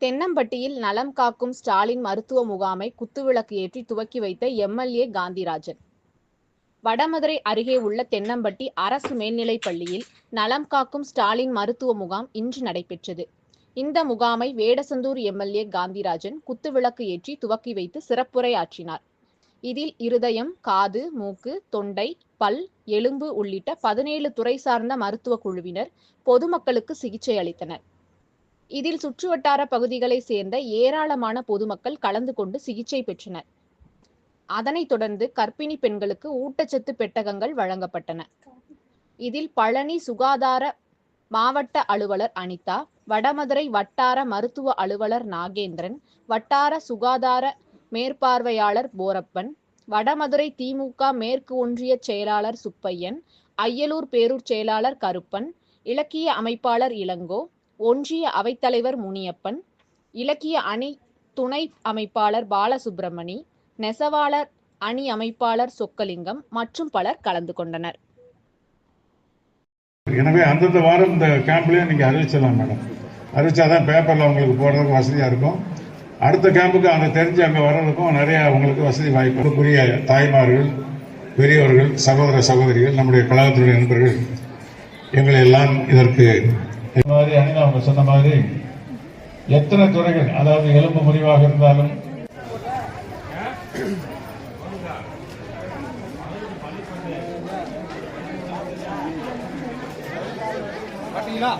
தென்னம்பட்டியில் நலம் காக்கும் ஸ்டாலின் மருத்துவ முகாமை குத்துவிளக்கு ஏற்றி துவக்கி வைத்த எம்எல்ஏ காந்திராஜன். வடமதுரை அருகே உள்ள தென்னம்பட்டி அரசு மேல்நிலைப் பள்ளியில் நலம் காக்கும் ஸ்டாலின் மருத்துவ முகாம் இன்று நடைபெற்றது. இந்த முகாமை வேடசந்தூர் எம்எல்ஏ காந்திராஜன் குத்துவிளக்கு ஏற்றி துவக்கி வைத்து சிறப்புரை ஆற்றினார். இதில் இருதயம், காது, மூக்கு, தொண்டை, பல், எலும்பு உள்ளிட்ட 17 துறை சார்ந்த மருத்துவ குழுவினர் பொதுமக்களுக்கு சிகிச்சை அளித்தனர். இதில் சுற்றுவட்டார பகுதிகளை சேர்ந்த ஏராளமான பொதுமக்கள் கலந்து கொண்டு சிகிச்சை பெற்றனர். அதனைத் தொடர்ந்து கர்ப்பிணி பெண்களுக்கு ஊட்டச்சத்து பெட்டகங்கள் வழங்கப்பட்டன. இதில் பழனி சுகாதார மாவட்ட அலுவலர் அனிதா, வடமதுரை வட்டார மருத்துவ அலுவலர் நாகேந்திரன், வட்டார சுகாதார மேற்பார்வையாளர் போரப்பன், வடமதுரை திமுக மேற்கு ஒன்றிய செயலாளர் சுப்பையன், அய்யலூர் பேரூர் செயலாளர் கருப்பன், இலக்கிய அமைப்பாளர் இளங்கோ, ஒன்றிய அவைத்தலைவர் முனியப்பன், இலக்கிய அணி துணை அமைப்பாளர் பாலசுப்பிரமணி, நெசவாளர் அணி அமைப்பாளர் சொக்கலிங்கம் மற்றும் பலர் கலந்து கொண்டனர். எனவே அந்தந்த வாரம் இந்த கேம்ப்லயும் நீங்க அறிவிச்சிடலாம் மேடம். அறிவிச்சாதான் பேப்பர்ல உங்களுக்கு போடுறதுக்கு வசதியா இருக்கும். அடுத்த கேம்புக்கு அந்த தெரிஞ்சு அங்க வர்றதுக்கும் நிறைய உங்களுக்கு வசதி வாய்ப்புரிய தாய்மார்கள், பெரியவர்கள், சகோதர சகோதரிகள், நம்முடைய கழகத்தினுடைய நண்பர்கள் எங்களை எல்லாம் இதற்கு மாதிரி அணினா அவங்க சொன்ன மாதிரி எத்தனை துறைகள், அதாவது எலும்பு முறிவாக இருந்தாலும் பாத்தீங்களா